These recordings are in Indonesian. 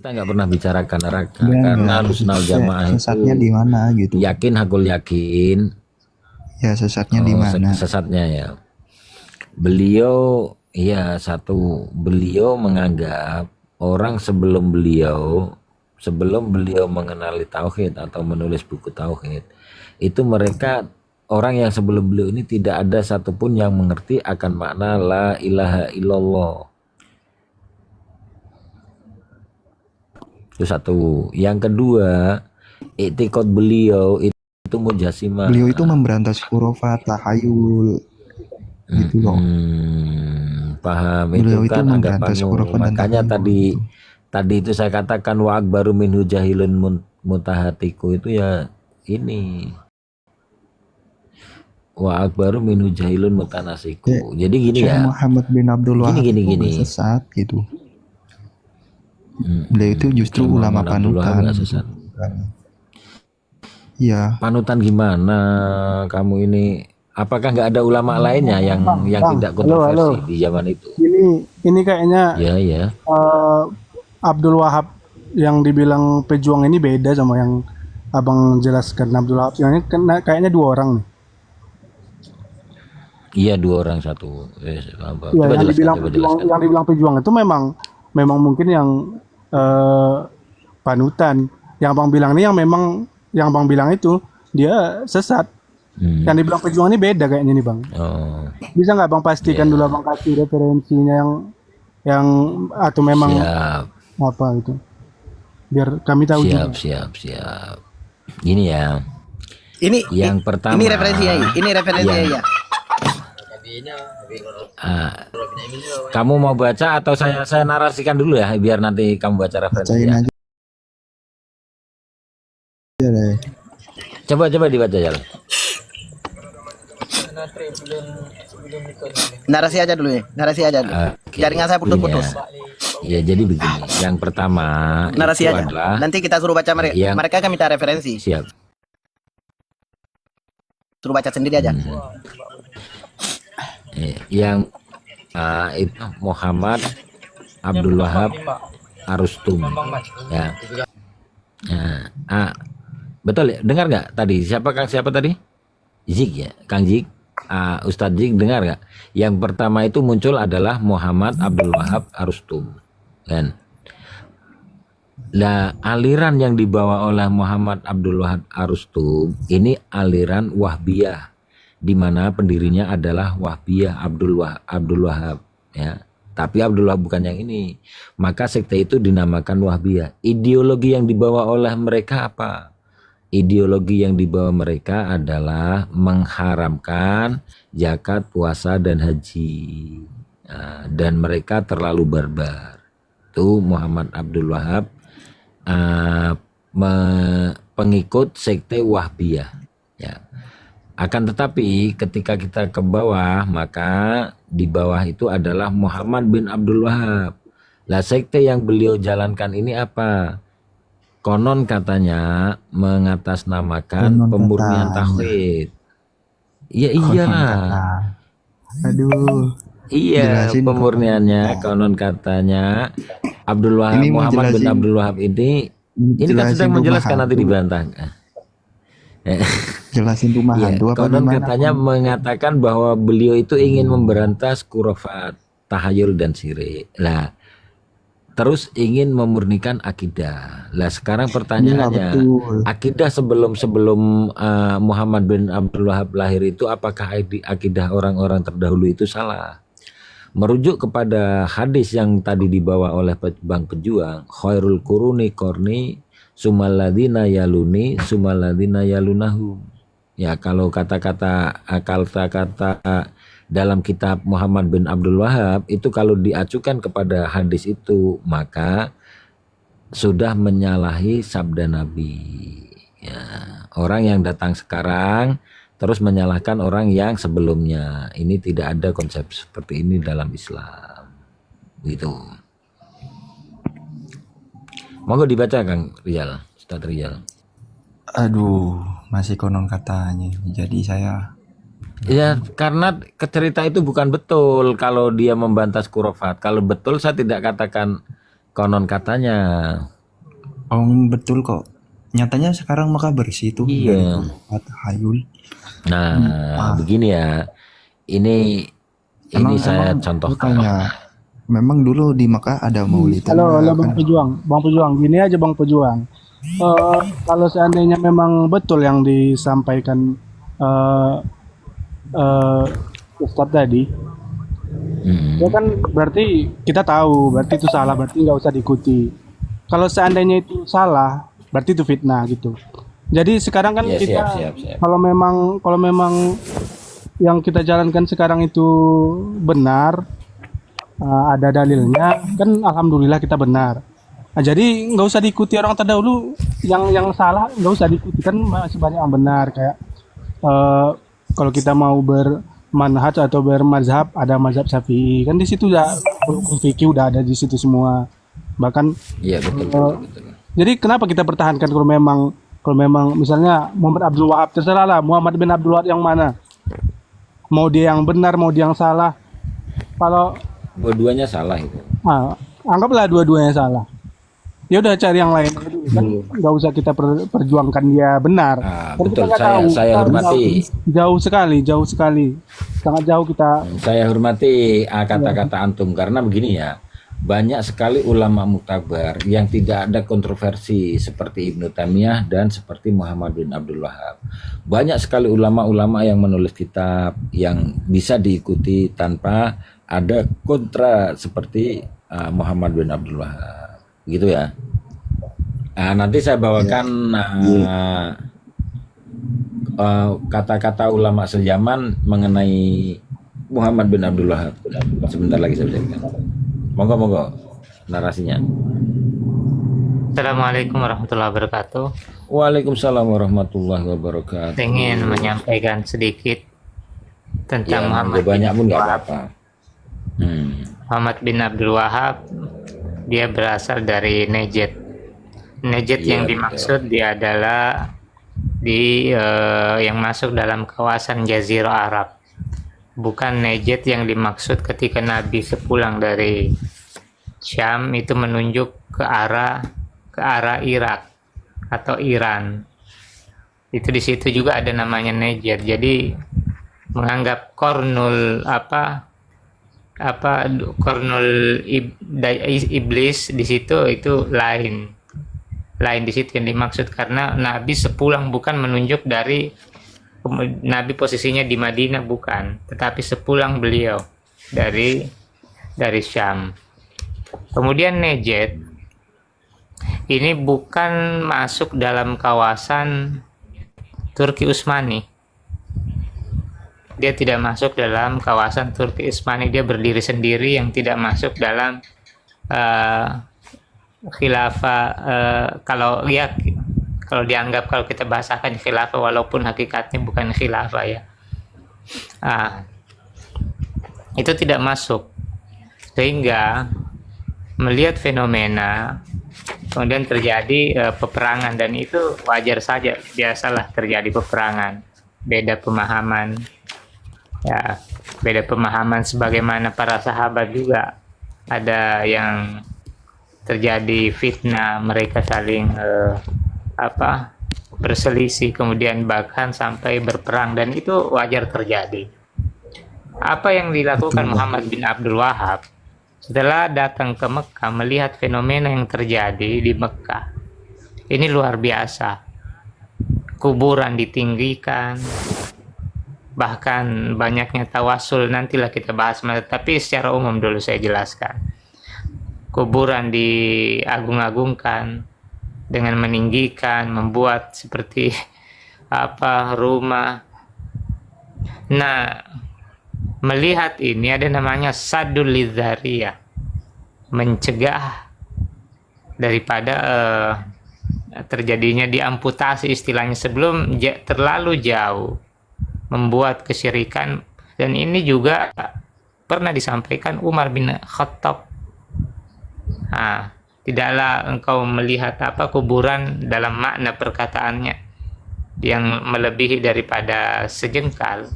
Kita nggak pernah bicarakan neraka Dia karena nggak Ahlussunnah Jamaah sesatnya itu di mana gitu. yakin hakul yakin Ya sesatnya di mana? sesatnya ya. Beliau ya beliau menganggap orang sebelum beliau mengenali tauhid atau menulis buku tauhid itu mereka orang yang sebelum beliau ini tidak ada satupun yang mengerti akan makna la ilaha illallah. Itu satu. Yang kedua, etikot beliau itu mujasimah. Beliau itu memberantas khurafat, tahayul gitu loh. Paham Beliau itu itu kan memberantas anggapanmu. khurafat dan Makanya tahayul tadi gitu. tadi itu saya katakan wa akbaru minhu jahilun mutahatiku itu ya ini. Wa akbaru minhu jahilun mutanasiku. Jadi gini Syekh ya. Muhammad bin Abdul Gini Wahab gini itu gini. nggak sesat gitu. Beliau itu justru Syekh ulama Muhammad Abdul Wahab panutan nggak gitu. sesat. Iya, Panutan gimana kamu ini? Apakah nggak ada ulama lainnya yang Bang, tidak halo, halo. kontroversi di zaman itu? Ini kayaknya Ya ya. eh, Abdul Wahab yang dibilang pejuang ini beda sama yang abang jelaskan. Abdul Wahab ini kayaknya dua orang nih. Iya dua orang satu. Ya, Coba yang jelaskan, dibilang coba pejuang, jelaskan. yang dibilang pejuang itu memang mungkin yang eh, panutan. Yang abang bilang ini yang abang bilang itu dia sesat. Yang dibilang pejuang ini beda kayaknya nih bang. Oh, Bisa nggak bang pastikan dulu abang kasih referensinya yang atau memang siap, apa itu? Biar kami tahu juga. siap. Gini ya. Ini Yang pertama. ini referensinya, ini referensinya yang- ya. Kamu mau baca atau saya narasikan dulu ya, biar nanti kamu baca referensi bacain ya. aja deh. Coba dibaca ya. Narasi aja dulu ya, narasi aja dulu. Oke, Jaringan saya putus-putus. Ya, jadi begini. Yang pertama Narasi itu aja. adalah Nanti kita suruh baca mereka. yang- Mereka kan minta referensi. siap. Suruh baca sendiri aja. Yang itu Muhammad Abdul Wahab Arustum ya. Betul ya, dengar nggak tadi siapa tadi? Zik ya, Kang Zik, Ustadz Zik, dengar nggak? Yang pertama itu muncul adalah Muhammad Abdul Wahab Arustum kan. Nah, aliran yang dibawa oleh Muhammad Abdul Wahab Arustum ini aliran Wahbiyah, di mana pendirinya adalah Wahbiyah Abdul Wahab ya. Tapi Abdul Wahab bukan yang ini. Maka sekte itu dinamakan Wahbiyah. Ideologi yang dibawa oleh mereka apa? Ideologi yang dibawa mereka adalah mengharamkan zakat, puasa, dan haji. Nah, dan mereka terlalu barbar. Itu Muhammad Abdul Wahab, pengikut sekte Wahbiyah. Ya. Akan tetapi ketika kita ke bawah, maka di bawah itu adalah Muhammad bin Abdul Wahab. Lah sekte yang beliau jalankan ini apa? Konon katanya mengatasnamakan pemurnian tauhid. Iya iyalah. Aduh, Iya, jelasin pemurniannya konon katanya Abdul Wahab, Ini mau Muhammad bin jelasin- Abdul Wahab ini kan jelasin sedang rumah menjelaskan, nanti hantu. dibantah. jelasin rumah Iya, hantu apa konon gimana? katanya mengatakan bahwa beliau itu ingin memberantas kurafat, tahayul dan syirik. Lah, terus ingin memurnikan akidah. Lah sekarang Iya, pertanyaannya, betul. akidah sebelum Muhammad bin Abdul Wahab lahir itu apakah akidah orang-orang terdahulu itu salah? Merujuk kepada hadis yang tadi dibawa oleh Bang Pejuang, khairul quruni qarni sumaladina yaluni sumaladina yalunahu. Ya, kalau kata-kata dalam kitab Muhammad bin Abdul Wahab itu kalau diacukan kepada hadis itu maka sudah menyalahi sabda Nabi. Ya, orang yang datang sekarang terus menyalahkan orang yang sebelumnya. Ini tidak ada konsep seperti ini dalam Islam. Gitu. Monggo dibaca Kang Rizal, Ustaz Rizal. Aduh, masih konon katanya. Jadi saya Ya, karena cerita itu bukan betul kalau dia membantah kurofat. Kalau betul saya tidak katakan konon katanya. Betul kok. Nyatanya sekarang Mekah bersih tuh Iya. dari khurafat tahayul. Nah, begini ya. Ini saya Aku contohkan. tanya, memang dulu di Mekah ada maulidan Halo, nggak Bang kan? Pejuang. Bang Pejuang, gini aja Bang Pejuang. Kalau seandainya memang betul yang disampaikan eh eh, Ustadz tadi, Hmm. ya kan berarti kita tahu, berarti itu salah, berarti nggak usah diikuti. Kalau seandainya itu salah, berarti itu fitnah gitu. Jadi sekarang kan Ya, kita, siap. kalau memang yang kita jalankan sekarang itu benar, ada dalilnya, kan alhamdulillah kita benar. Nah, jadi nggak usah diikuti orang terdahulu, yang salah nggak usah diikuti, kan masih banyak yang benar kayak kalau kita mau bermanhaj atau bermazhab, ada mazhab Syafi'i, kan di situ udah hukum fikih udah ada di situ semua. Bahkan Iya, betul. jadi kenapa kita pertahankan kalau memang misalnya Muhammad Abdul Wahab, terserah lah Muhammad bin Abdul Wahab yang mana, mau dia yang benar mau dia yang salah. Kalau Dua-duanya salah itu. anggaplah dua-duanya salah, ya udah cari yang lain aja dulu. Kan nggak usah kita perjuangkan dia benar. Kan kita Betul. nggak tahu. Saya hormati. Jauh sekali, sangat jauh kita. Saya hormati kata-kata antum karena begini ya. Banyak sekali ulama muktabar yang tidak ada kontroversi seperti Ibnu Taimiyah dan seperti Muhammad bin Abdul Wahab. Banyak sekali ulama-ulama yang menulis kitab yang bisa diikuti tanpa ada kontra seperti Muhammad bin Abdul Wahab. Gitu ya. Nanti saya bawakan kata-kata ulama sejaman mengenai Muhammad bin Abdul Wahab. Sebentar lagi saya bacakan. Monggo narasinya. Assalamualaikum warahmatullahi wabarakatuh. Waalaikumsalam warahmatullahi wabarakatuh. Ingin menyampaikan sedikit tentang Ya, Muhammad banyak pun bin nggak Wahab. apa-apa. Muhammad bin Abdul Wahab, dia berasal dari Najd. Najd Iya, yang betul. dimaksud dia adalah yang masuk dalam kawasan Jazirah Arab. Bukan Najd yang dimaksud ketika Nabi sepulang dari Syam itu menunjuk ke arah Irak atau Iran. Itu di situ juga ada namanya Najd. Jadi menganggap iblis di situ itu lain di situ yang dimaksud, karena Nabi sepulang bukan menunjuk dari Nabi posisinya di Madinah bukan, tetapi sepulang beliau dari Syam. Kemudian Najd ini bukan masuk dalam kawasan Turki Utsmani. Dia tidak masuk dalam kawasan Turki Utsmani, dia berdiri sendiri yang tidak masuk dalam khilafah. Kalau dianggap, kalau kita bahasakan khilafah walaupun hakikatnya bukan khilafah ya, itu tidak masuk, sehingga melihat fenomena kemudian terjadi peperangan, dan itu wajar saja, biasalah terjadi peperangan, beda pemahaman sebagaimana para sahabat juga ada yang terjadi fitnah, mereka saling berselisih, kemudian bahkan sampai berperang, dan itu wajar terjadi. Apa yang dilakukan Muhammad bin Abdul Wahab setelah datang ke Mekah, melihat fenomena yang terjadi di Mekah, ini luar biasa. Kuburan ditinggikan, bahkan banyaknya tawasul, nantilah kita bahas, tapi secara umum dulu saya jelaskan. Kuburan diagung-agungkan dengan meninggikan, membuat seperti rumah. Nah, melihat ini ada namanya sadul lidzariyah, mencegah daripada terjadinya diamputasi istilahnya sebelum terlalu jauh membuat kesyirikan. Dan ini juga pernah disampaikan Umar bin Khattab. Tidaklah engkau melihat kuburan dalam makna perkataannya yang melebihi daripada sejengkal,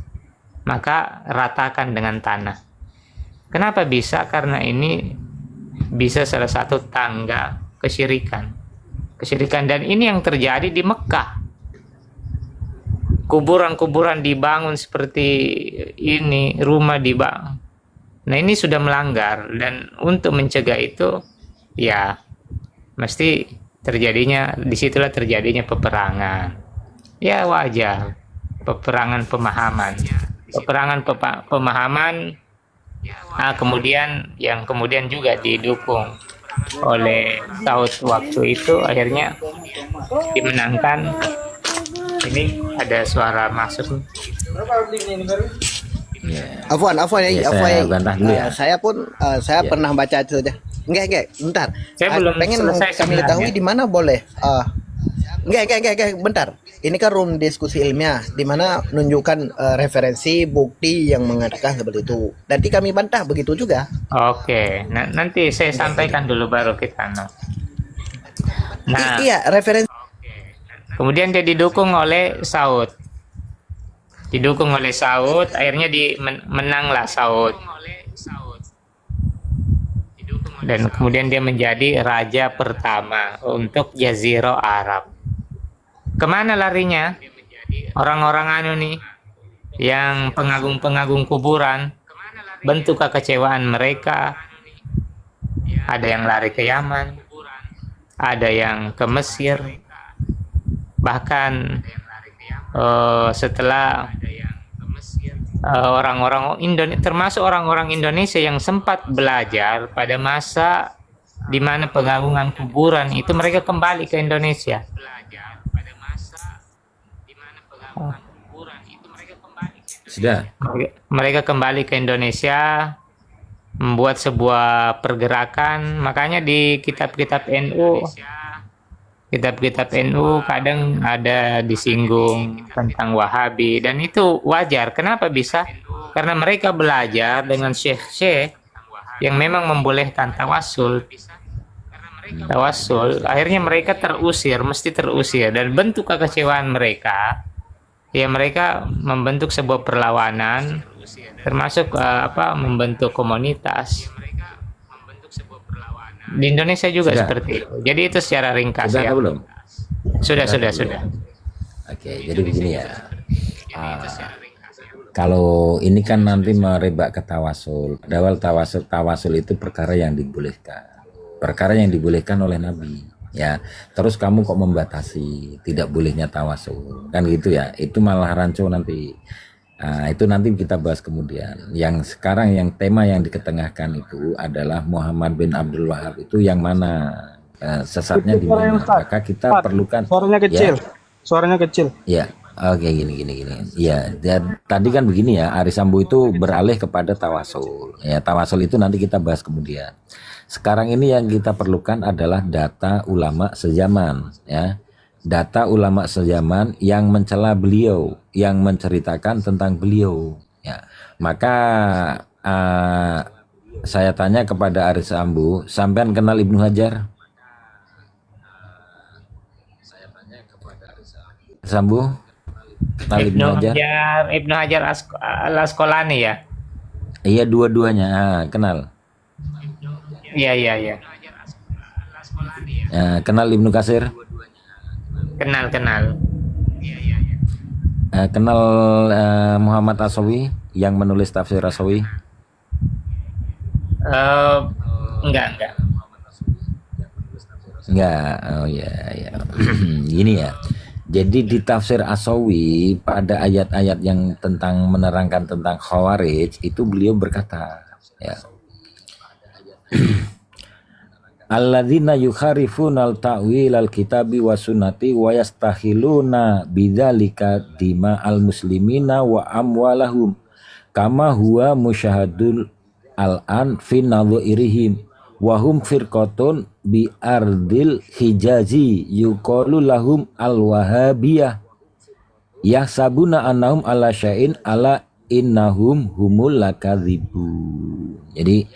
maka ratakan dengan tanah. Kenapa bisa? Karena ini bisa salah satu tangga kesyirikan. Dan ini yang terjadi di Mekah. Kuburan-kuburan dibangun seperti ini, rumah dibangun. Nah, ini sudah melanggar, dan untuk mencegah itu ya mesti disitulah terjadinya peperangan. Ya wajar, peperangan pemahaman. Kemudian juga didukung oleh Saud waktu itu, akhirnya dimenangkan. Ini ada suara masuk. Afwan Ya, ya, saya bantah dulu ya. saya pernah baca itu aja. Enggak, bentar. Saya belum pengen selesai kami sebenarnya. ketahui di mana boleh. Enggak, bentar. Ini kan room diskusi ilmiah di mana menunjukkan referensi bukti yang mengatakan seperti itu. Nanti kami bantah begitu juga. Oke, nanti saya sampaikan dulu baru kita. Nah, Iya, referensi. kemudian dia didukung oleh Saud. Akhirnya menanglah Saud. Dan kemudian dia menjadi raja pertama untuk Jazirah Arab. Kemana larinya? Orang-orang nih, yang pengagung-pengagung kuburan, bentuk kekecewaan mereka. Ada yang lari ke Yaman, ada yang ke Mesir. Bahkan setelah orang-orang Indonesia, termasuk orang-orang Indonesia yang sempat belajar pada masa di mana pengagungan kuburan itu, mereka kembali ke Indonesia. Sudah. Mereka kembali ke Indonesia, membuat sebuah pergerakan. Makanya di kitab-kitab NU kadang ada disinggung tentang Wahabi, dan itu wajar. Kenapa bisa? Karena mereka belajar dengan syekh-syekh yang memang membolehkan tawasul. Akhirnya mereka mesti terusir, dan bentuk kekecewaan mereka, ya mereka membentuk sebuah perlawanan, termasuk membentuk komunitas. Di Indonesia juga Sudah. seperti itu. Jadi itu secara ringkas Sudah ya. atau belum? Sudah. Oke, jadi begini ya. Kalau ini kan nanti merebak ke tawasul. Padahal tawasul itu perkara yang dibolehkan oleh Nabi. Ya, terus kamu kok membatasi tidak bolehnya tawasul, kan gitu ya? Itu malah rancu nanti. Itu nanti kita bahas kemudian. Yang sekarang yang tema yang diketengahkan itu adalah Muhammad bin Abdul Wahab itu yang mana, sesatnya di mana? Maka kita perlukan. Suaranya kecil. Suaranya kecil. Ya, oke, gini. Ya, tadi kan begini ya, Aris Sambo itu beralih kepada tawasul. Ya, tawasul itu nanti kita bahas kemudian. Sekarang ini yang kita perlukan adalah data ulama sejaman, ya. Data ulama sejaman yang mencela beliau, yang menceritakan tentang beliau, ya. Maka saya tanya kepada Aris Sambo, sampean kenal Ibnu Hajar? Sambo? Kenal Ibnu Hajar? Ibnu Hajar Al-Asqalani ya? Iya, dua-duanya. Kenal? Iya. Kenal Ibnu Katsir? Kenal. Kenal Muhammad Asawi yang menulis tafsir Asawi? Enggak. Enggak. Oh ya. Gini ya. Jadi di tafsir Asawi pada ayat-ayat yang tentang menerangkan tentang Khawarij itu beliau berkata, ya. Alladzina yukharifuna al-ta'wil al-kitabi wa sunnati wa yastahiluna bidzalika dima al-muslimina wa amwalahum kama huwa musyahadul al-an fi nadhirihim wa hum firqatun bi ardil hijazi yuqalu lahum al-wahabiyah yahsabuna annahum ala syai'in ala innahum humul lakadzibun. Jadi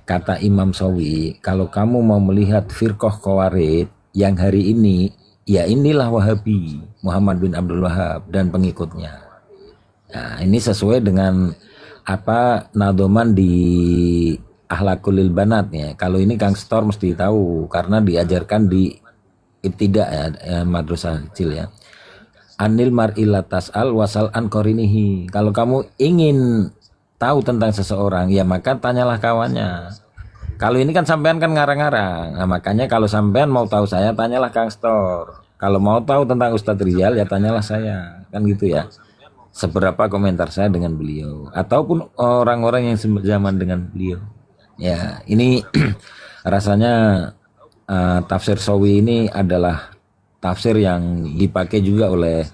kata Imam Sawi, kalau kamu mau melihat firqah Khawarij yang hari ini, ya inilah Wahabi, Muhammad bin Abdul Wahab dan pengikutnya. Nah, ini sesuai dengan apa nadoman di Ahlakul lil banat ya. Kalau ini Kang Stor mesti tahu karena diajarkan di ibtidak ya, madrasah kecil ya. Anil mar'ila tas'al wasal an korinihi. Kalau kamu ingin tahu tentang seseorang ya maka tanyalah kawannya. Kalau ini kan sampean kan ngarang-ngarang. Nah, makanya kalau sampean mau tahu saya tanyalah Kang Stor. Kalau mau tahu tentang Ustadz Rizal ya tanyalah saya. Kan gitu ya. Seberapa komentar saya dengan beliau ataupun orang-orang yang sezaman dengan beliau. Ya, ini rasanya tafsir Sawi ini adalah tafsir yang dipakai juga oleh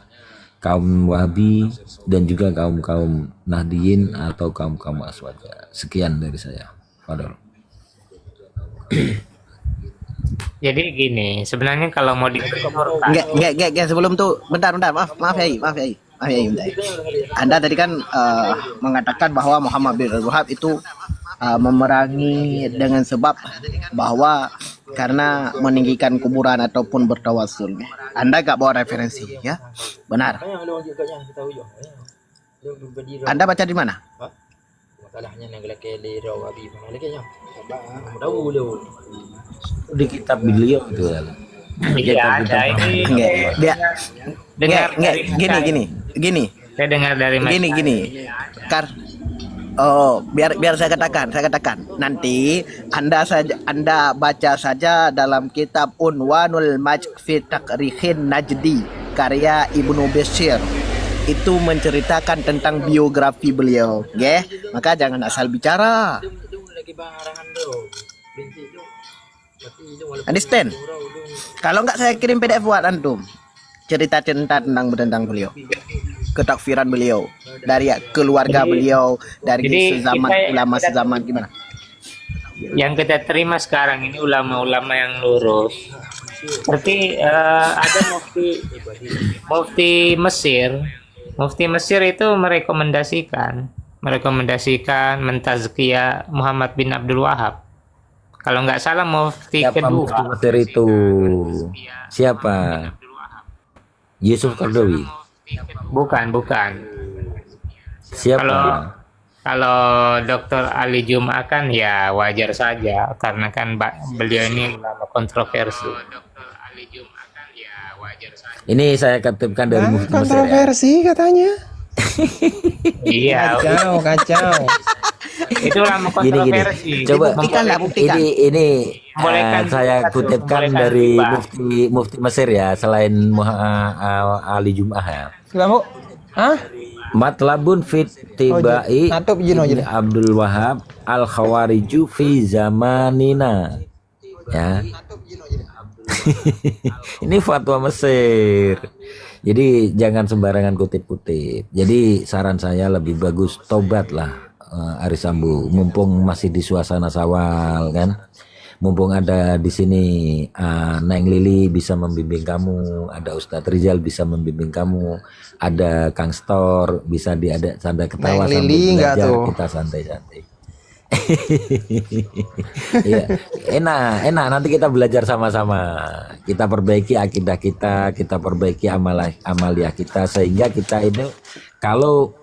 kaum Wahabi dan juga kaum-kaum Nahdiyin atau kaum-kaum Aswaja. Sekian dari saya. Fadol. Jadi gini, sebenarnya kalau mau dikumpulkan, Enggak, sebelum tuh bentar, maaf ya, bentar. Anda tadi kan mengatakan bahwa Muhammad bin Abdul Wahab itu memerangi dengan sebab bahwa karena meninggikan kuburan ataupun bertawasul. Anda gak bawa referensi, ya? Benar. Anda baca di mana? Di kitab beliau itu ya. iya ada ini. Dengar dari Gini. saya dengar dari Mas. Gini. Biar saya katakan. Nanti Anda baca saja dalam kitab Unwanul Majd fi Takrikhin Najdi karya Ibnu Bashir. Itu menceritakan tentang biografi beliau, maka jangan asal bicara. Understand? Kalau enggak saya kirim PDF buat antum. Cerita tentang beliau. Ketakfiran beliau, dari keluarga beliau, dari sezaman ulama sezaman gimana? Yang kita terima sekarang ini ulama-ulama yang lurus. Seperti ada mufti Mesir. Mufti Mesir itu merekomendasikan mentazkiyah Muhammad bin Abdul Wahab. Kalau nggak salah mufti Siapa kedua. mufti Mesir itu? Siapa? Yusuf Qaradawi. Bukan. Siapa? Kalau Dr. Ali Jum'ah kan ya wajar saja karena kan beliau ini ulama kontroversi. Ini saya kutipkan dari mufti Mesir ya. Kontroversi katanya. Iya, Kacau. itu ulama Gini. kontroversi. Coba Buktikan. ini Bolehkan saya kita kutipkan bolehkan dari riba. mufti Mesir ya, selain Ali Jum'ah ya. Kamu? Hah? Matlabun fit tibai Atop jino Ibn Abdul Wahab al Khawariju fi zamanina. Ya. Ini fatwa Mesir. Jadi jangan sembarangan kutip-kutip. Jadi saran saya lebih bagus tobatlah Aris Sambu, mumpung masih di suasana Sawal kan. Mumpung ada di sini Neng Lili bisa membimbing kamu, ada Ustadz Rizal bisa membimbing kamu, ada Kang Stor bisa diajak canda ketawa Neng sambil Lili enggak belajar, tuh? kita santai-santai. Iya, enak nanti kita belajar sama-sama. Kita perbaiki akidah kita perbaiki amaliah kita sehingga kita ini kalau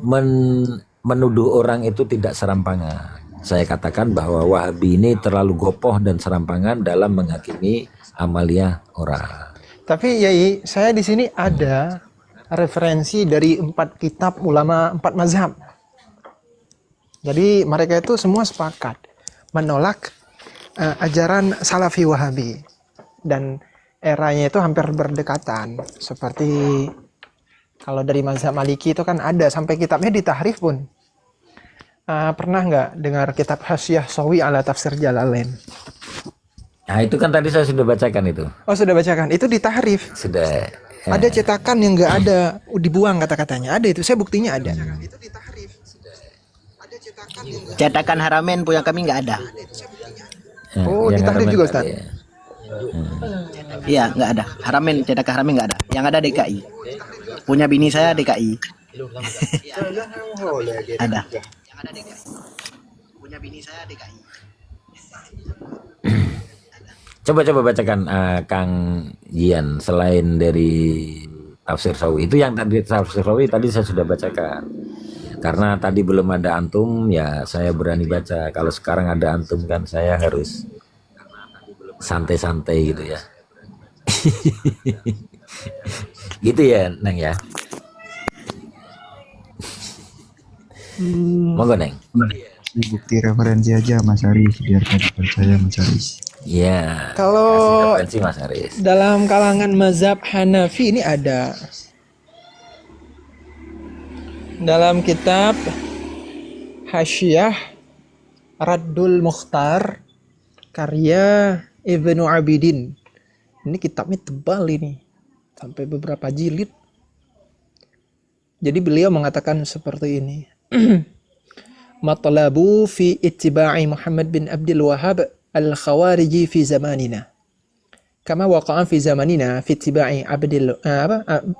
menuduh orang itu tidak serampangan. Saya katakan bahwa Wahabi ini terlalu gopoh dan serampangan dalam menghakimi amaliah orang. Tapi Yai, saya di sini ada referensi dari 4 kitab ulama 4 mazhab. Jadi mereka itu semua sepakat menolak ajaran Salafi Wahabi, dan eranya itu hampir berdekatan. Seperti kalau dari mazhab Maliki itu kan ada sampai kitabnya ditahrif pun. Pernah nggak dengar kitab Hasyiah Sawi ala Tafsir Jalalain? Nah itu kan tadi saya sudah bacakan itu. Oh sudah bacakan, itu ditahrif. Sudah. Ada cetakan yang nggak ada, dibuang kata-katanya. Ada itu, saya buktinya ada. Cetakan Haramen punya kami nggak ada. Oh, yang ditahrif Haramen juga, tadi Ustaz? ya. Iya, nggak ada. Cetakan Haramen nggak ada. Yang ada DKI. Punya bini saya DKI. Ada. Punya bini saya DKI. Coba bacakan Kang Jian selain dari Tafsir Sawi. Itu yang tadi Tafsir Sawi tadi saya sudah bacakan. Karena tadi belum ada antum, ya saya berani baca. Kalau sekarang ada antum kan saya harus santai-santai gitu ya. Gitu ya, Neng ya. Monggo, Neng. Bukti referensi aja Mas Aris, biar tidak percaya Mas Aris. Ya. Kalau Referensi Mas Aris. dalam kalangan mazhab Hanafi ini ada dalam kitab Hasyiyah Raddul Mukhtar karya Ibnu Abidin. Ini kitabnya tebal ini, sampai beberapa jilid. Jadi beliau mengatakan seperti ini. Matlabu fi ittiba'i Muhammad bin Abdul Wahhab al-Khawariji fi zamanina. Kama waqa'a fi zamanina fi ittiba'i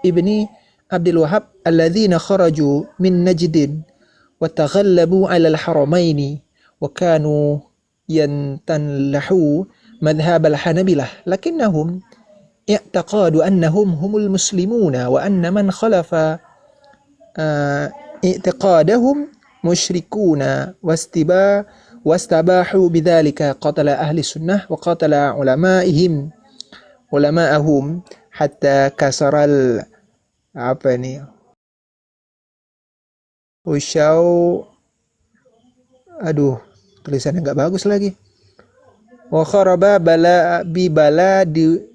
ibni Abdul Wahhab alladhina kharaju min Najdin wa taghallabu 'ala al-haramaini wa kanu yantanlahu madhhab al-Hanabilah lakinnahum i'taqadu annahum humul muslimuna wa anna man khalafa i'tiqadahum musyrikuna wastabahu bidzalika qatala ahli sunnah wa qatala ulama'ahum hatta kasaral tulisannya nggak bagus lagi. Wa kharaba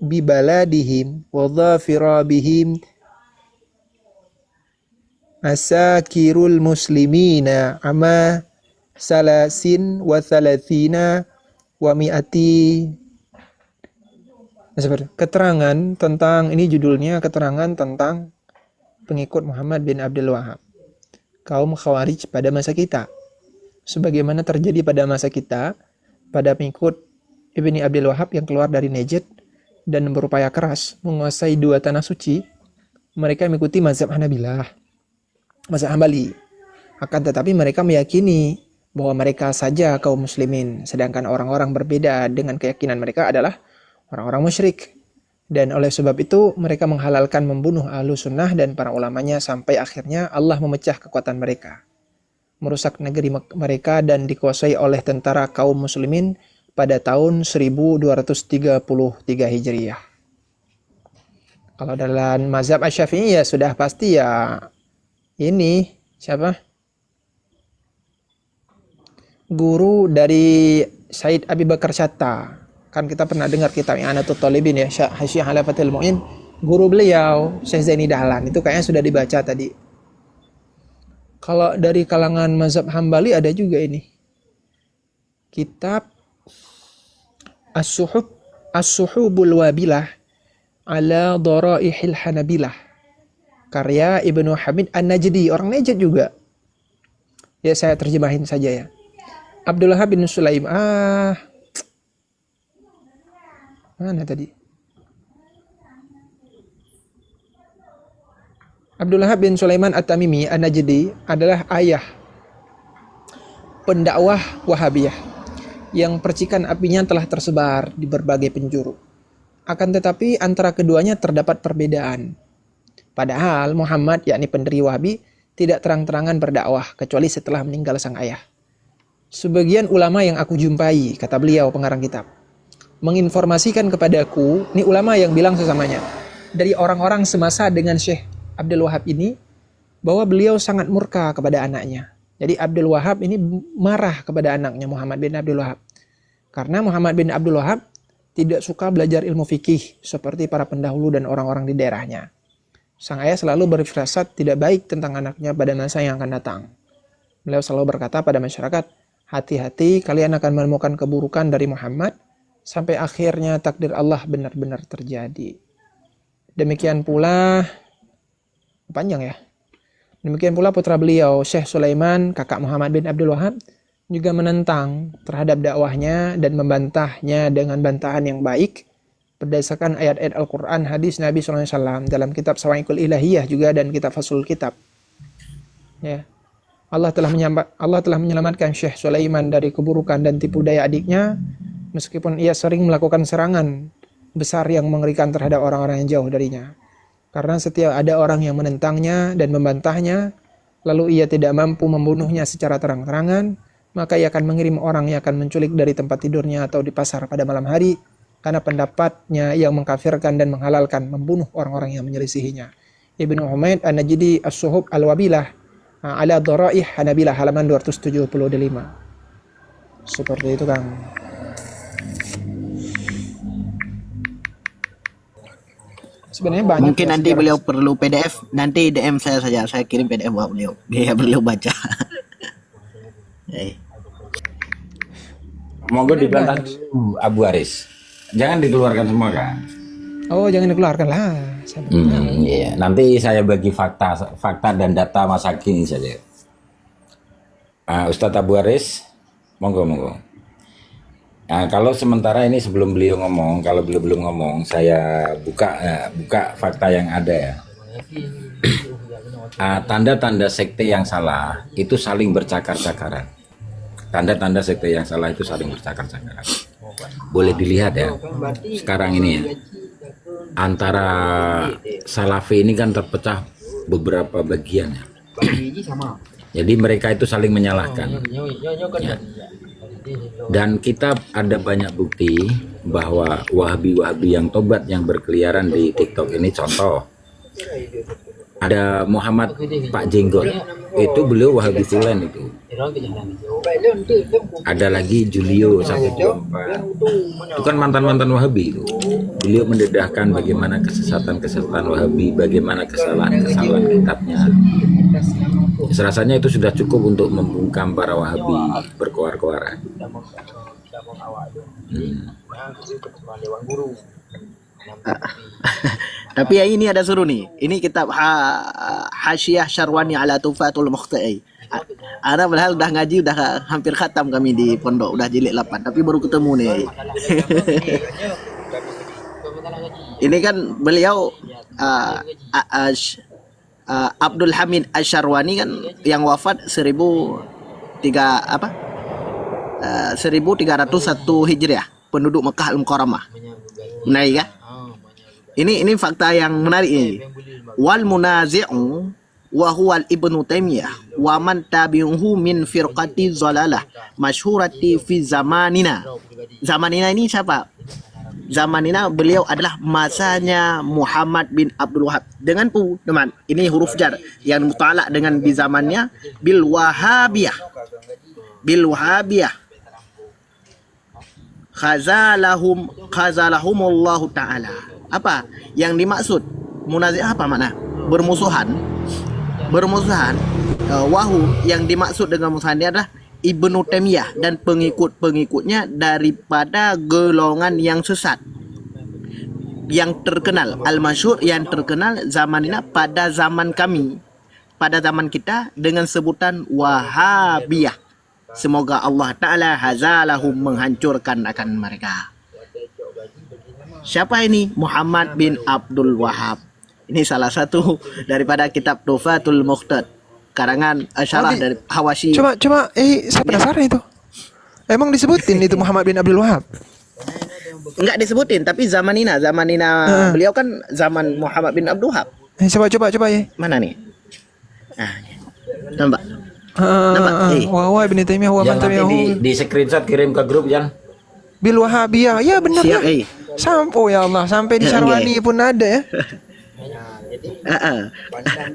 bibaladihim wa dhafira bihim asakirul muslimina ama salasin wa thalathina wa mi'ati. Keterangan tentang, ini judulnya, keterangan tentang pengikut Muhammad bin Abdul Wahhab, kaum Khawarij pada masa kita, sebagaimana terjadi pada masa kita pada pengikut Ibni Abdul Wahhab yang keluar dari Najd dan berupaya keras menguasai dua tanah suci. Mereka mengikuti mazhab Hanabilah, mazhab Hambali. Akan tetapi mereka meyakini bahwa mereka saja kaum muslimin, sedangkan orang-orang berbeda dengan keyakinan mereka adalah orang-orang musyrik. Dan oleh sebab itu mereka menghalalkan membunuh ahlu sunnah dan para ulamanya sampai akhirnya Allah memecah kekuatan mereka, merusak negeri mereka dan dikuasai oleh tentara kaum muslimin pada tahun 1233 Hijriah. Kalau dalam mazhab Asy-Syafi'i ya sudah pasti ya ini siapa? Guru dari Said Abi Bakar Syatta. Kan kita pernah dengar kitab I'anatul Talibin ya, Hasyiyah 'ala Fathil Mu'in. Guru beliau Syekh Zaini Dahlan itu kayaknya sudah dibaca tadi. Kalau dari kalangan mazhab Hambali ada juga ini. Kitab As-Suhubul Wabilah ala Dharaihil Hanabilah karya Ibnu Hamid An-Najdi, orang Najd juga. Ya saya terjemahin saja ya. Abdul Wahhab bin Sulaim. Mana tadi? Abdul Wahhab bin Sulaiman At-Tamimi An-Najdi adalah ayah pendakwah Wahabiyah yang percikan apinya telah tersebar di berbagai penjuru. Akan tetapi antara keduanya terdapat perbedaan. Padahal Muhammad, yakni pendiri Wahabi, tidak terang-terangan berdakwah kecuali setelah meninggal sang ayah. Sebagian ulama yang aku jumpai, kata beliau pengarang kitab, menginformasikan kepadaku, ini ulama yang bilang sesamanya, dari orang-orang semasa dengan Syekh Abdul Wahhab ini, bahwa beliau sangat murka kepada anaknya. Jadi Abdul Wahhab ini marah kepada anaknya Muhammad bin Abdul Wahhab. Karena Muhammad bin Abdul Wahhab tidak suka belajar ilmu fikih seperti para pendahulu dan orang-orang di daerahnya. Sang ayah selalu berfirasat tidak baik tentang anaknya pada masa yang akan datang. Beliau selalu berkata pada masyarakat, hati-hati kalian akan menemukan keburukan dari Muhammad sampai akhirnya takdir Allah benar-benar terjadi. Demikian pula, panjang ya. Demikian pula putra beliau, Syekh Sulaiman, kakak Muhammad bin Abdul Wahhab, juga menentang terhadap dakwahnya dan membantahnya dengan bantahan yang baik berdasarkan ayat-ayat Al-Quran, hadis Nabi SAW dalam kitab Sawa'iqul Ilahiyah juga dan kitab Faslul Kitab. Ya. Allah telah menyelamatkan Syekh Sulaiman dari keburukan dan tipu daya adiknya, meskipun ia sering melakukan serangan besar yang mengerikan terhadap orang-orang yang jauh darinya. Karena setiap ada orang yang menentangnya dan membantahnya, lalu ia tidak mampu membunuhnya secara terang-terangan, maka ia akan mengirim orang yang akan menculik dari tempat tidurnya atau di pasar pada malam hari, karena pendapatnya yang mengkafirkan dan menghalalkan membunuh orang-orang yang menyelisihinya. Ibnu Humaid An-Najdi As-Suhub Al-Wabilah ala Dharaih Hanabilah halaman 275. Seperti itu, Kang. Sebenarnya banyak. Mungkin ya nanti sejarah. beliau perlu PDF, nanti DM saya saja, saya kirim PDF buat beliau biar beliau baca. Monggo dibantah dulu Abu Aris. Jangan dikeluarkan semua kan. Oh, jangan dikeluarkan lah. Iya. Nanti saya bagi fakta dan data masa kini saja. Ustadz Abu Aris, monggo. Nah, kalau sementara ini sebelum beliau ngomong, kalau beliau belum ngomong, saya buka fakta yang ada ya. Tanda-tanda sekte yang salah itu saling bercakar-cakaran. Tanda-tanda sekte yang salah itu saling bercakar-cakaran. Boleh dilihat ya. Sekarang ini ya. Antara Salafi ini kan terpecah beberapa bagian ya. Jadi mereka itu saling menyalahkan. Ya. Dan kita ada banyak bukti bahwa Wahabi-Wahabi yang tobat yang berkeliaran di TikTok ini, contoh ada Muhammad Pak Jenggot, itu beliau Wahabi Tulen itu. Ada lagi Julio 124, itu kan mantan-mantan Wahabi itu. Beliau mendedahkan bagaimana kesesatan-kesesatan Wahabi, bagaimana kesalahan-kesalahan kitabnya. Serasanya itu sudah cukup untuk membungkam para Wahabi berkoar-koaran. Tapi ya ini ada suruh nih. Ini kitab Hasyiah Syarwani ala Tufatul Mukhtai. Ana padahal udah ngaji, udah hampir khatam kami di pondok, udah jilid 8, tapi baru ketemu nih. Ini kan beliau Abdul Hamid Asy-Syarwani kan yang wafat 1301 Hijriah, penduduk Mekah Al-Mukarramah. Menarik kan? Ini fakta yang menarik ini. Wal munazi'u wa huwa Ibnu Taimiyah wa man tabi'uhu min firqati dhalalah masyhurati fi zamanina. Zamanina ini siapa? Zamanina beliau adalah masanya Muhammad bin Abdul Wahab. Dengan teman, ini huruf jar yang mutalak dengan di zamannya bil Wahabiyah. Bil Wahabiyah. Khazalahumullahu ta'ala. Apa yang dimaksud munazi' apa makna? Bermusuhan. Wahum yang dimaksud dengan musuhan ini adalah Ibnu Taimiyah dan pengikut-pengikutnya daripada golongan yang sesat, yang terkenal, al-masyhur, yang terkenal zamanina, pada zaman kami, pada zaman kita, dengan sebutan Wahabiyah. Semoga Allah Ta'ala hazalahum, menghancurkan akan mereka. Siapa ini? Muhammad bin Abdul Wahab. Ini salah satu daripada kitab Tufatul Muhtad, karangan syarah dari Hawashi. Coba saya penasaran itu. Emang disebutin itu Muhammad bin Abdul Wahab? Enggak disebutin, tapi zamanina beliau kan zaman Muhammad bin Abdul Wahab. Coba ya. Mana nih? Nampak? Nampak? Wah, Ibnu Taimiyah wa man Jangan nanti tabi'ahu di screenshot kirim ke grup Jan. bil Wahabiyah. Ya benar ya. Siap, Sampai ya Allah, sampai di Syarwani pun ada ya.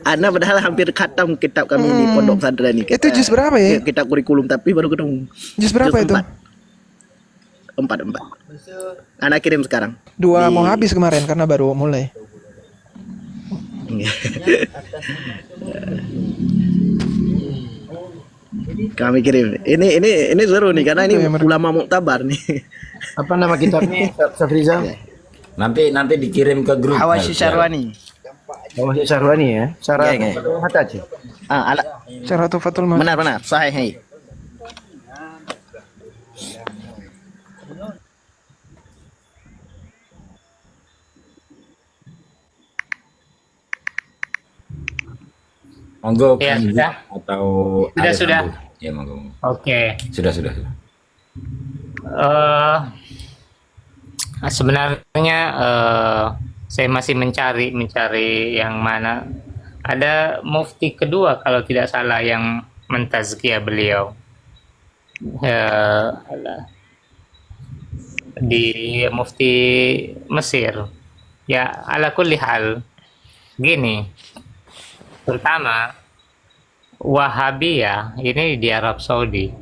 Ana padahal hampir khatam kitab kami di pondok pesantren ini. Itu juz berapa ya? Kitab kurikulum, tapi baru ketemu. Juz berapa itu? 4. Ana kirim sekarang. 2 mau habis kemarin karena baru mulai. Kami kirim. Ini seru nih karena ini ulama muktabar nih. Apa nama kitabnya, Safriza? Nanti dikirim ke grup. Hawashi Syarwani. Hawashi Syarwani ya. Cara Iya. Hatta aja. Syarah Tufatul Muhtad. Benar, sahih. Monggo Ya, Kang sudah. atau Sudah. Ya monggo. Oke. Sudah. Sebenarnya saya masih mencari yang mana ada mufti kedua kalau tidak salah yang mentazkiyah beliau. Di mufti Mesir. Ya, ala kulli hal gini. Pertama, Wahabiyah ini di Arab Saudi.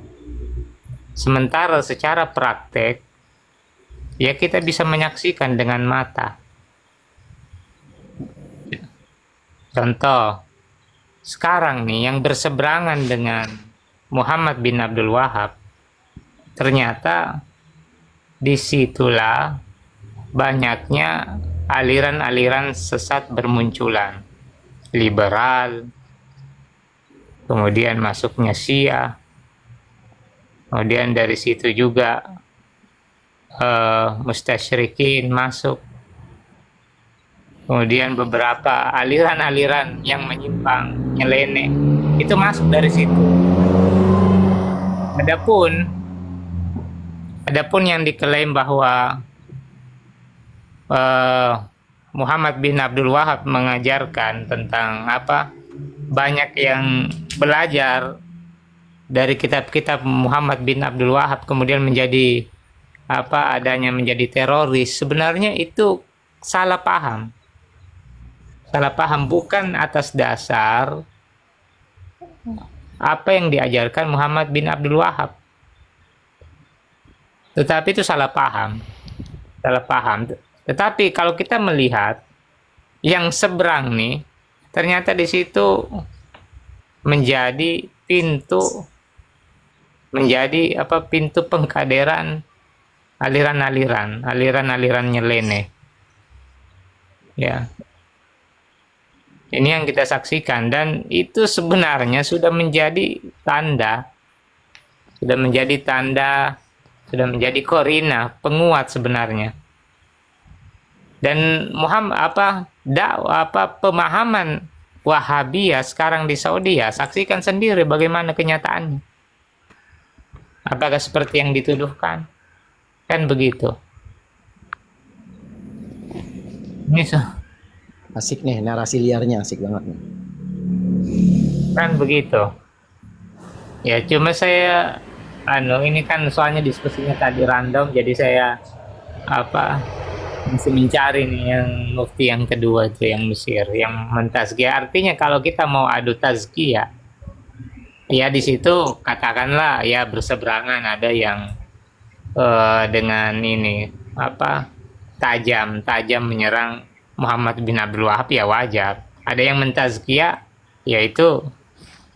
Sementara secara praktek ya kita bisa menyaksikan dengan mata. Contoh, sekarang nih yang berseberangan dengan Muhammad bin Abdul Wahab, ternyata disitulah banyaknya aliran-aliran sesat bermunculan. Liberal, kemudian masuknya Syiah, kemudian dari situ juga mustasyrikin masuk, kemudian beberapa aliran-aliran yang menyimpang, nyeleneh, itu masuk dari situ. Adapun yang diklaim bahwa Muhammad bin Abdul Wahab mengajarkan tentang banyak yang belajar dari kitab-kitab Muhammad bin Abdul Wahab kemudian menjadi adanya menjadi teroris, sebenarnya itu salah paham bukan atas dasar apa yang diajarkan Muhammad bin Abdul Wahab, tetapi itu salah paham. Tetapi kalau kita melihat yang seberang nih, ternyata di situ menjadi pintu pengkaderan aliran-aliran nyeleneh. Ya. Ini yang kita saksikan, dan itu sebenarnya sudah menjadi tanda, sudah menjadi korina penguat sebenarnya. Dan pemahaman Wahabiyah sekarang di Saudi, ya saksikan sendiri bagaimana kenyataannya. Apakah seperti yang dituduhkan? Kan begitu. Ini Asik nih, narasi liarnya asik banget nih. kan begitu. Ya cuma saya ini kan soalnya diskusinya tadi random, jadi saya masih mencari nih yang mufti yang kedua itu yang Mesir, yang mentazkiyah. Artinya kalau kita mau adu tazkiyah, ya di situ katakanlah ya berseberangan, ada yang dengan ini tajam menyerang Muhammad bin Abdul Wahab, ya wajar. Ada yang mentazkiyah, yaitu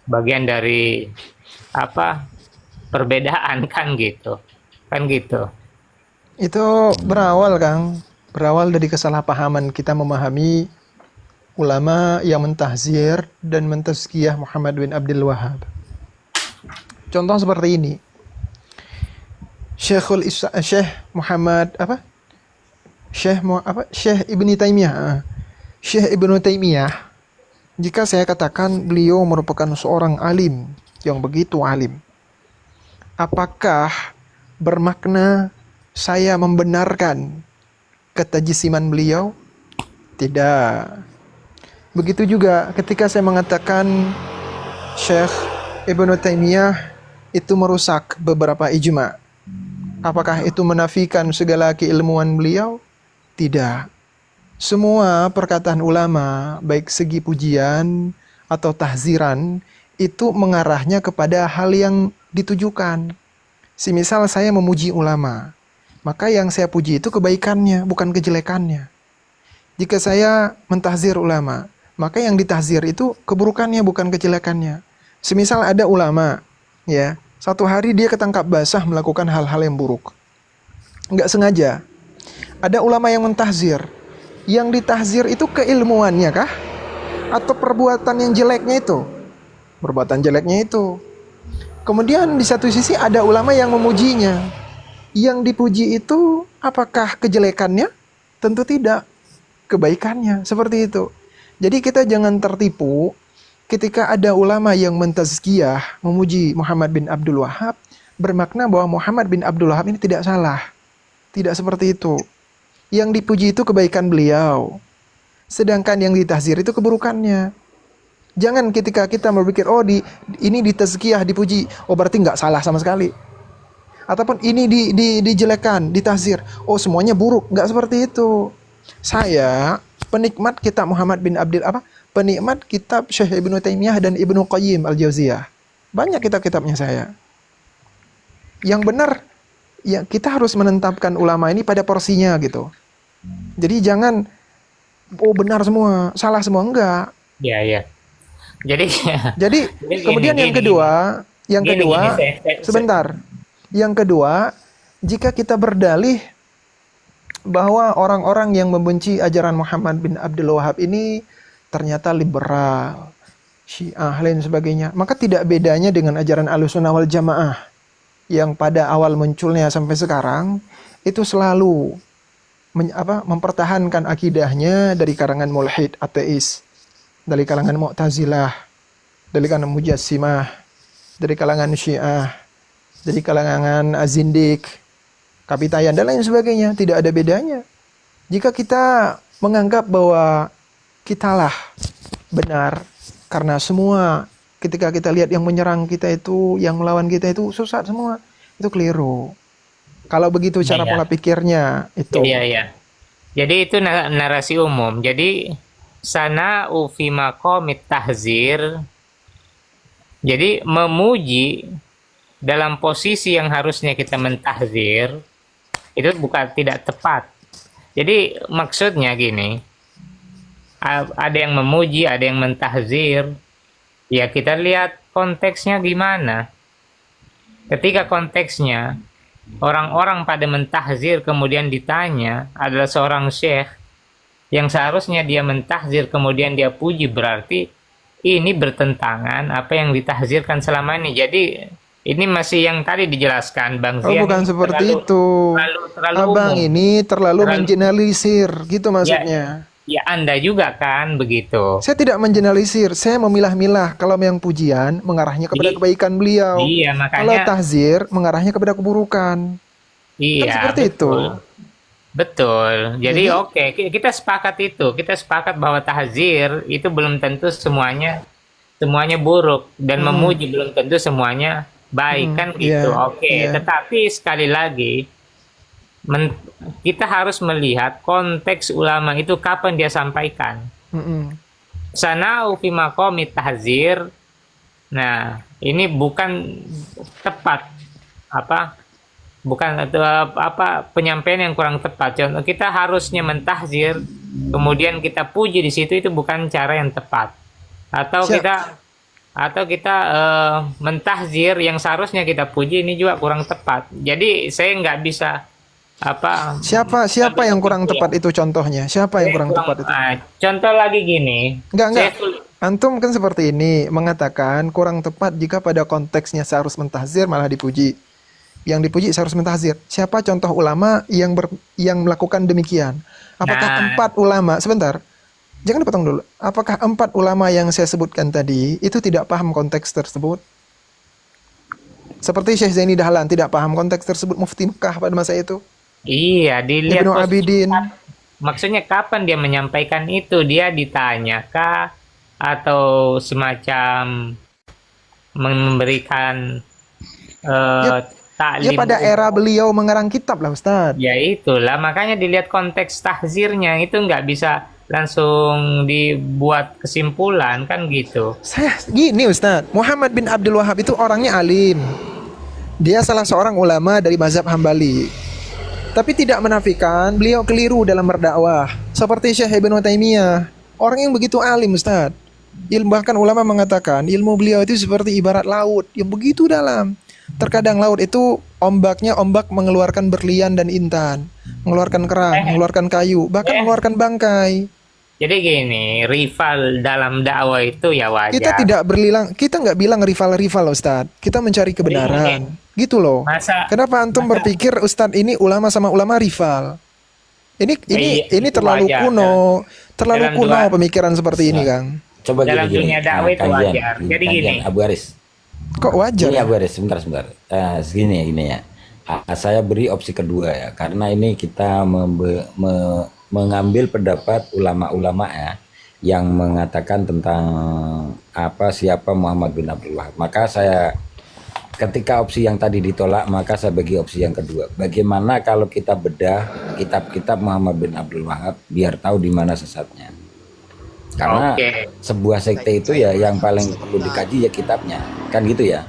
bagian dari perbedaan kan gitu. Itu berawal dari kesalahpahaman kita memahami ulama yang mentahzir dan mentazkiyah Muhammad bin Abdul Wahab. Contoh seperti ini. Syekh Ibnu Taimiyah. Syekh Ibnu Taimiyah, jika saya katakan beliau merupakan seorang alim yang begitu alim, apakah bermakna saya membenarkan ketajisiman beliau? Tidak. Begitu juga ketika saya mengatakan Syekh Ibnu Taimiyah itu merusak beberapa ijma, apakah itu menafikan segala keilmuan beliau? Tidak. Semua perkataan ulama, baik segi pujian atau tahziran, itu mengarahnya kepada hal yang ditujukan. Semisal saya memuji ulama, maka yang saya puji itu kebaikannya, bukan kejelekannya. Jika saya mentahzir ulama, maka yang ditahzir itu keburukannya, bukan kejelekannya. Semisal ada ulama, ya, satu hari dia ketangkap basah melakukan hal-hal yang buruk, nggak sengaja. Ada ulama yang mentahzir, yang ditahzir itu keilmuannya kah? Atau perbuatan yang jeleknya itu? Perbuatan jeleknya itu. Kemudian di satu sisi ada ulama yang memujinya. Yang dipuji itu apakah kejelekannya? Tentu tidak. Kebaikannya, seperti itu. Jadi kita jangan tertipu ketika ada ulama yang mentazkiyah, memuji Muhammad bin Abdul Wahab, bermakna bahwa Muhammad bin Abdul Wahab ini tidak salah. Tidak seperti itu. Yang dipuji itu kebaikan beliau, sedangkan yang ditahzir itu keburukannya. Jangan ketika kita berpikir, oh ini ditazkiyah, dipuji, oh berarti nggak salah sama sekali. Ataupun ini dijelekan, ditahzir, oh semuanya buruk. Nggak seperti itu. Saya penikmat kitab penikmat kitab Syekh Ibnu Taimiyah dan Ibnu Qayyim Al-Jauziyah. Banyak kitab-kitabnya saya. Yang benar, ya kita harus menetapkan ulama ini pada porsinya gitu. Jadi jangan, oh benar semua, salah semua, enggak. Ya, ya. Jadi Jadi kemudian yang kedua, Gini, sebentar. Yang kedua, jika kita berdalih bahwa orang-orang yang membenci ajaran Muhammad bin Abdul Wahab ini ternyata liberal, Syiah, lain sebagainya, maka tidak bedanya dengan ajaran Ahlussunnah wal Jamaah yang pada awal munculnya sampai sekarang itu selalu mempertahankan akidahnya dari kalangan mulhid, ateis, dari kalangan Mu'tazilah, dari kalangan Mujassimah, dari kalangan Syiah, dari kalangan Azindik, Kapitayan, dan lain sebagainya. Tidak ada bedanya. Jika kita menganggap bahwa kitalah benar, karena semua ketika kita lihat yang menyerang kita itu, yang melawan kita itu sesat semua, itu keliru. Kalau begitu cara pola pikirnya itu. Iya, iya. Jadi itu narasi umum. Jadi sana ufi maqamit tahzir. Jadi memuji dalam posisi yang harusnya kita mentahzir itu bukan, tidak tepat. Jadi maksudnya gini, ada yang memuji, ada yang mentahzir. Ya kita lihat konteksnya gimana. Ketika konteksnya orang-orang pada mentahzir kemudian ditanya adalah seorang syekh yang seharusnya dia mentahzir kemudian dia puji, berarti ini bertentangan apa yang ditahzirkan selama ini. Jadi ini masih yang tadi dijelaskan Bang Zian. Oh bukan seperti itu. Terlalu Abang umum. ini terlalu mengeneralisir, gitu maksudnya. Ya Anda juga kan begitu. Saya tidak mengeneralisir, saya memilah-milah. Kalau yang pujian mengarahnya kepada kebaikan beliau. Iya, Kalau makanya tahzir mengarahnya kepada keburukan. iya, Kan seperti itu. Betul. Jadi oke, kita sepakat itu. Kita sepakat bahwa tahzir itu belum tentu semuanya buruk dan memuji belum tentu semuanya baik kan gitu. Iya, Oke, iya. tetapi sekali lagi kita harus melihat konteks ulama itu kapan dia sampaikan. Sana'u fi maqamit tahzir. Nah, ini bukan tepat bukan penyampaian yang kurang tepat. Contoh, kita harusnya mentahzir kemudian kita puji di situ, itu bukan cara yang tepat. Atau kita mentahzir yang seharusnya kita puji, ini juga kurang tepat. Jadi saya nggak bisa Siapa yang kurang tepat itu contohnya? Siapa yang kurang tepat itu? Contoh lagi gini. Enggak. Antum kan seperti ini mengatakan kurang tepat jika pada konteksnya seharus mentahzir malah dipuji. Yang dipuji seharus mentahzir. Siapa contoh ulama yang melakukan demikian? Apakah 4 ulama? Sebentar. Jangan dipotong dulu. Apakah 4 ulama yang saya sebutkan tadi itu tidak paham konteks tersebut? Seperti Syekh Zaini Dahlan tidak paham konteks tersebut, Mufti Mekah pada masa itu. Iya, dilihat Ibnu Abidin. Maksudnya kapan dia menyampaikan itu? Dia ditanyakah atau semacam memberikan taklim? Ya pada era beliau mengarang kitab lah Ustaz. Ya itulah, makanya dilihat konteks tahzirnya, itu nggak bisa langsung dibuat kesimpulan kan gitu. Saya gini Ustaz, Muhammad bin Abdul Wahab itu orangnya alim. Dia salah seorang ulama dari mazhab Hambali. Tapi tidak menafikan beliau keliru dalam berdakwah. Seperti Syekh Ibnu Taimiyah, orang yang begitu alim Ustaz. Bahkan ulama mengatakan ilmu beliau itu seperti ibarat laut yang begitu dalam. Terkadang laut itu ombaknya ombak mengeluarkan berlian dan intan, mengeluarkan kerang, mengeluarkan kayu, bahkan mengeluarkan bangkai. Jadi gini, rival dalam dakwah itu ya wajar. Kita nggak bilang rival Ustaz. Kita mencari kebenaran. Gitu loh. Kenapa antum berpikir Ustaz ini ulama sama ulama rival? Ini terlalu kuno, pemikiran seperti ini, Kang. Coba dalam dunia dakwah itu wajar. Jadi gini. Abu Aris. Kok wajar? Ini Abu Aris, sebentar. Gini ya. Saya beri opsi kedua ya, karena ini kita mengambil pendapat ulama-ulama ya, yang mengatakan tentang siapa Muhammad bin Abdul Wahab. Maka saya ketika opsi yang tadi ditolak, maka saya bagi opsi yang kedua. Bagaimana kalau kita bedah kitab-kitab Muhammad bin Abdul Wahab biar tahu di mana sesatnya. Karena sebuah sekte itu ya yang paling perlu dikaji ya kitabnya, kan gitu ya.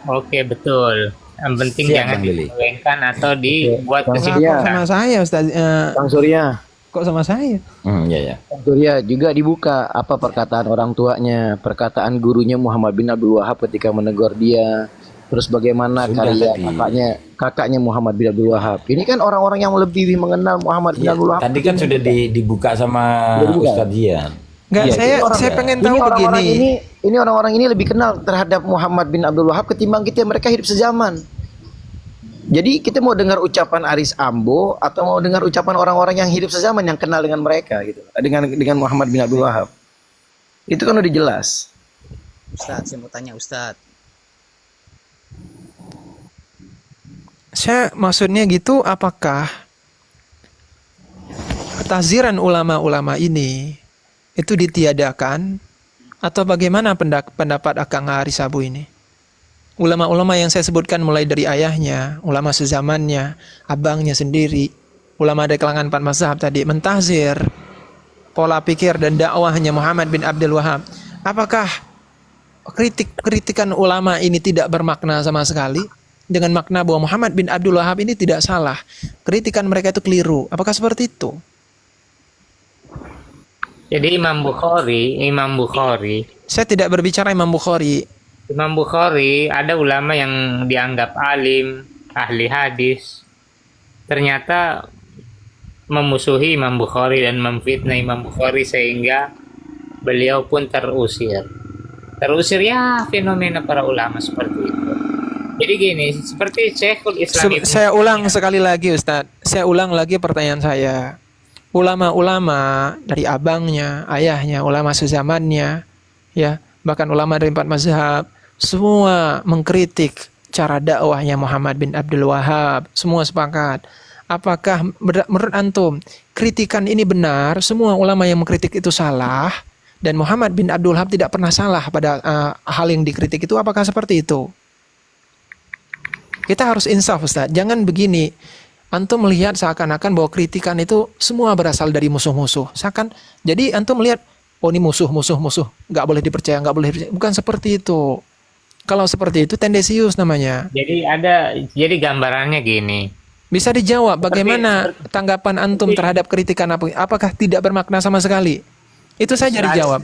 Oke, betul. Yang penting Siap, jangan Bang Lili. diselewengkan atau dibuat Bang Kok Surya. sama saya Ustaz? Bang Surya, Kok sama saya? Ya. Bang Surya juga dibuka apa perkataan orang tuanya, perkataan gurunya Muhammad bin Abdul Wahab ketika menegur dia. Terus bagaimana Sudah karya tadi. kakaknya Muhammad bin Abdul Wahab. Ini kan orang-orang yang lebih mengenal Muhammad bin Ya, Abdul Wahab. tadi kan sudah dibuka sama Sudah dibuka. Ustadz Jian. Enggak, Iya, saya pengen tahu Ini orang-orang begini. ini orang-orang ini lebih kenal terhadap Muhammad bin Abdul Wahab ketimbang kita, mereka hidup sezaman. Jadi kita mau dengar ucapan Aris Ambo atau mau dengar ucapan orang-orang yang hidup sezaman yang kenal dengan mereka gitu. Dengan Muhammad bin Abdul Wahab. Itu kan udah jelas. Ustadz, saya mau tanya Ustadz. Saya maksudnya gitu, apakah tahziran ulama-ulama ini itu ditiadakan atau bagaimana pendapat Akang Haris Abu ini? Ulama-ulama yang saya sebutkan mulai dari ayahnya, ulama sezamannya, abangnya sendiri, ulama dari kalangan empat mazhab tadi mentahzir pola pikir dan dakwahnya Muhammad bin Abdul Wahab. Apakah kritikan ulama ini tidak bermakna sama sekali? Dengan makna bahwa Muhammad bin Abdul Wahab ini tidak salah, kritikan mereka itu keliru. Apakah seperti itu? Jadi Imam Bukhari, Saya tidak berbicara Imam Bukhari. ada ulama yang dianggap alim, ahli hadis. Ternyata memusuhi Imam Bukhari dan memfitnah Imam Bukhari sehingga beliau pun terusir. Ya, fenomena para ulama seperti itu. Jadi gini, seperti Syekhul Islam Ibnu Saya ulang sekali lagi Ustadz. Saya ulang lagi pertanyaan saya. Ulama-ulama dari abangnya, ayahnya, ulama sezamannya, ya, bahkan ulama dari empat mazhab, semua mengkritik cara dakwahnya Muhammad bin Abdul Wahab. Semua sepakat. Apakah menurut antum kritikan ini benar? Semua ulama yang mengkritik itu salah dan Muhammad bin Abdul Wahab tidak pernah salah pada hal yang dikritik itu. Apakah seperti itu? Kita harus insaf Ustaz. Jangan begini. Antum melihat seakan-akan bahwa kritikan itu semua berasal dari musuh-musuh. Jadi antum melihat, oh ini musuh. Nggak boleh dipercaya. Bukan seperti itu. Kalau seperti itu tendensius namanya. jadi gambarannya gini. Bisa dijawab bagaimana tanggapan antum terhadap kritikan apakah tidak bermakna sama sekali? Itu saja dijawab.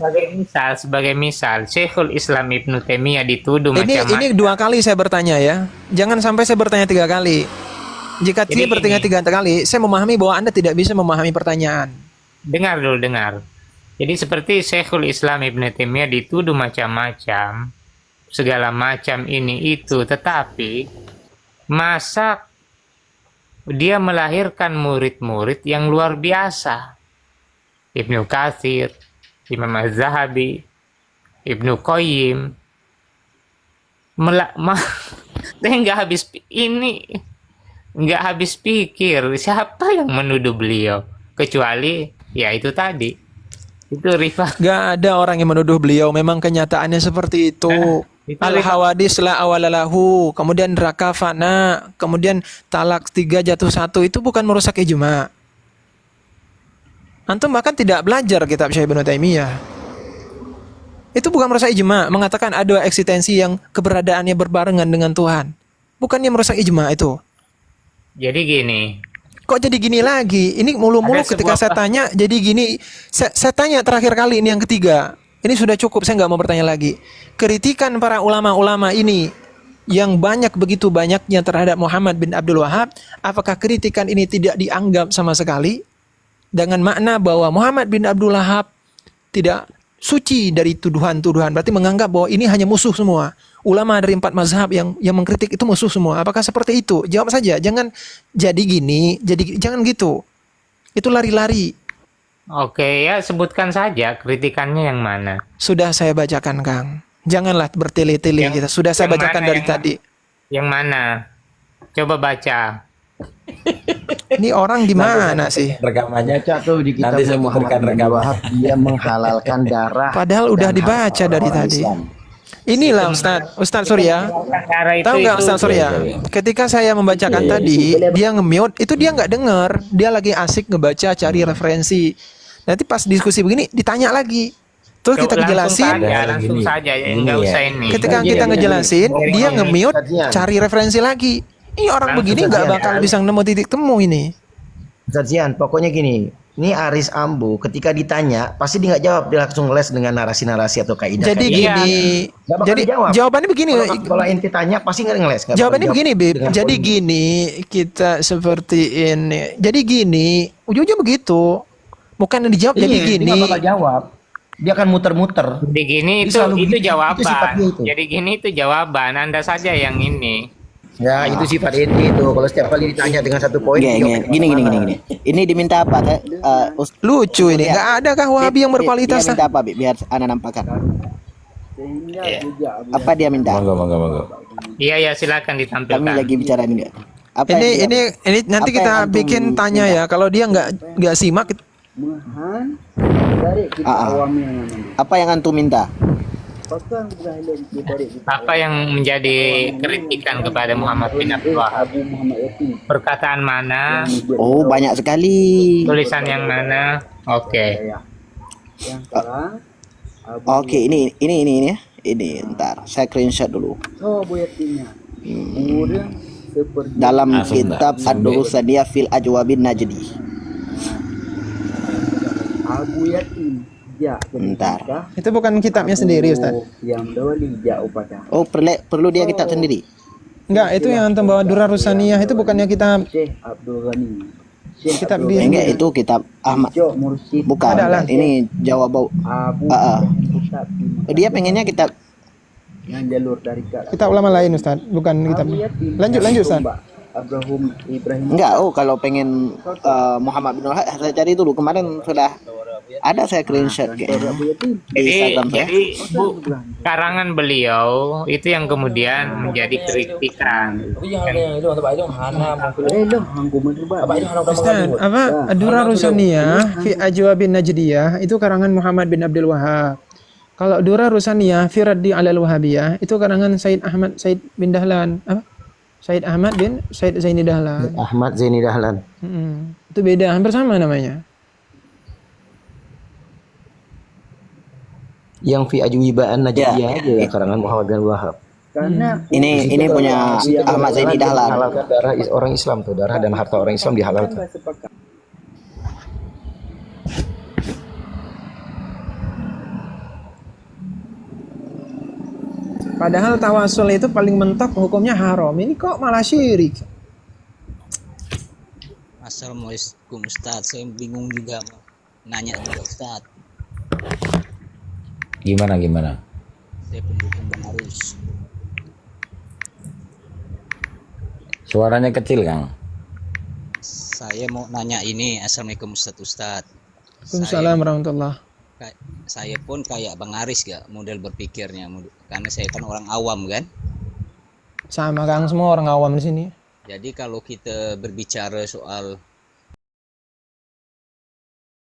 Sebagai misal, Syekhul Islam Ibnu Taimiyah dituduh macam-macam. Ini 2 kali saya bertanya ya. Jangan sampai saya bertanya 3 kali. Jika Jadi tidak bertanya 3 kali, saya memahami bahwa Anda tidak bisa memahami pertanyaan. Dengar. Jadi seperti Syekhul Islam Ibnu Taimiyah dituduh macam-macam, segala macam ini itu, tetapi masa dia melahirkan murid-murid yang luar biasa. Ibnu Katsir, Imam Az-Zahabi, Ibnu Qayyim. Saya nggak habis pikir siapa yang menuduh beliau, kecuali ya itu tadi. Itu Rifah. Gak ada orang yang menuduh beliau. Memang kenyataannya seperti itu. Al-hawadis la awalalahu. Kemudian neraka fana. Kemudian talak 3 jatuh 1. Itu bukan merusak ijma. Antum bahkan tidak belajar kitab Syekh Ibnu Taimiyah. Itu bukan merusak ijma. Mengatakan ada eksistensi yang keberadaannya berbarengan dengan Tuhan. Bukannya merusak ijma itu. Jadi gini. Kok jadi gini lagi? Ini mulu-mulu ketika saya tanya jadi gini. Saya tanya terakhir kali, ini yang ketiga. Ini sudah cukup, saya nggak mau bertanya lagi. Kritikan para ulama-ulama ini yang begitu banyaknya terhadap Muhammad bin Abdul Wahab, apakah kritikan ini tidak dianggap sama sekali? Dengan makna bahwa Muhammad bin Abdul Wahab tidak suci dari tuduhan-tuduhan. Berarti menganggap bahwa ini hanya musuh semua. Ulama dari 4 mazhab yang mengkritik itu musuh semua. Apakah seperti itu? Jawab saja. Jangan jadi gini, jangan gitu. Itu lari-lari. Oke, ya sebutkan saja kritikannya yang mana. Sudah saya bacakan, Kang. Janganlah bertele-tele gitu. Sudah saya bacakan dari tadi. Yang mana? Coba baca. Ini orang di mana sih? Rekamannya Baca tuh di kitab nanti saya Muhammad putarkan bin Abdul rekaman. Wahab, dia menghalalkan darah. Padahal udah dan dibaca harta dari orang tadi. Islam. Inilah Ustadz Surya. Cara itu Tahu nggak itu Ustadz Surya? Ketika saya membacakan tadi, dia nge-mute, itu dia nggak denger. Dia lagi asik ngebaca, cari referensi. Nanti pas diskusi begini, ditanya lagi. Terus kita langsung ngejelasin. saja, langsung Gini, saja ya, gini nggak ya. usah ini. Ketika Gini, kita gini, ngejelasin, gini. dia Gini, nge-mute, Ustadz, cari referensi lagi. Ini orang Langsung begini nggak saja, bakal kan? bisa nemu titik temu ini. Ustadz Zian, pokoknya gini. Ini Aris Ambo ketika ditanya pasti dia nggak jawab, dia langsung les dengan narasi-narasi atau kaidah. Jadi Iya. gini, Nggak bakal jadi dijawab. jawabannya begini. Kalau ente tanya pasti nggak ngeles. nggak bakal Jawabannya jawab begini, Bib. dengan Jadi poin. gini, kita seperti ini. Jadi gini, ujungnya begitu. Bukan yang dijawab, jadi Iya, dia gini. nggak bakal jawab. Dia akan muter-muter. Jadi gini Dia itu selalu begitu. Itu jawaban. sifat dia itu. Jadi gini itu jawaban. Anda saja yang ini. Ya, itu sifat ente itu. Kalau setiap kali ditanya dengan satu poin, Gini, jawabnya gini, gini, kemana-mana. gini, gini. Ini diminta apa? Lucu ini. Nggak ada kah Wahabi yang berkualitas? Dia minta apa, Bi? Biar Anda nampakkan. Apa dia minta? Monggo. Iya ya, silakan Kami ditampilkan. lagi bicara ini. Apa Ini yang dia- ini nanti Apa kita yang antum bikin tanya ya. Kalau dia nggak simak, apa yang antum minta? Apa yang menjadi kritikan kepada Muhammad bin Abdul Wahab? Perkataan mana? Oh, banyak sekali. Tulisan yang mana? Oke. Oke, ini ya. Ini, ntar saya screenshot dulu. Dalam kitab Ad-Durusaniyah fil Ajwabin Najdi. Bentar. itu bukan kitabnya sendiri, Ustaz. Oh, perlu dia kitab sendiri. Enggak, itu yang antum bawa Durar Rusaniyah itu bukannya kitab kitab dia. Enggak, itu kitab Ahmad. Bukan. Ada lah. Ini jawab. Dia pengennya kitab. Kitab ulama lain, Ustaz, bukan kitab. Lanjut, Ustaz. Enggak, kalau pengen Muhammad bin Wahab saya cari dulu. Kemarin sudah ada saya screenshot kayaknya di Instagram saya. Jadi karangan beliau itu yang kemudian menjadi kritikan. Ustaz, apa Durrar Rusaniyah fi Ajwabin Najdiyah itu karangan Muhammad bin Abdul Wahab. Kalau Durrar Rusaniyah fi Raddi 'alal Wahabiyah itu karangan Said bin Dahlan. Apa? Said Ahmad bin Said Zaini Dahlan. Ahmad Zaini Dahlan. Itu beda, hampir sama namanya. Yang fi Ajwibaan Najdiyah aja ya, karangan Muhammad bin Wahab. Ini punya Ahmad Zaini Dahlan. Halalkan darah orang Islam tuh, darah dan harta orang Islam dihalalkan. Padahal tawasul itu paling mentok hukumnya haram. Ini kok malah syirik. Assalamualaikum Ustadz, saya bingung juga mau nanya juga Ustadz. Gimana? Saya pendukung Bang Arus. Suaranya kecil, Kang. Saya mau nanya ini, Assalamualaikum Ustadz. Waalaikumsalam warahmatullah. Saya pun kayak Bang Aris gak model berpikirnya, karena saya kan orang awam kan. Sama Kang, semua orang awam di sini. Jadi kalau kita berbicara soal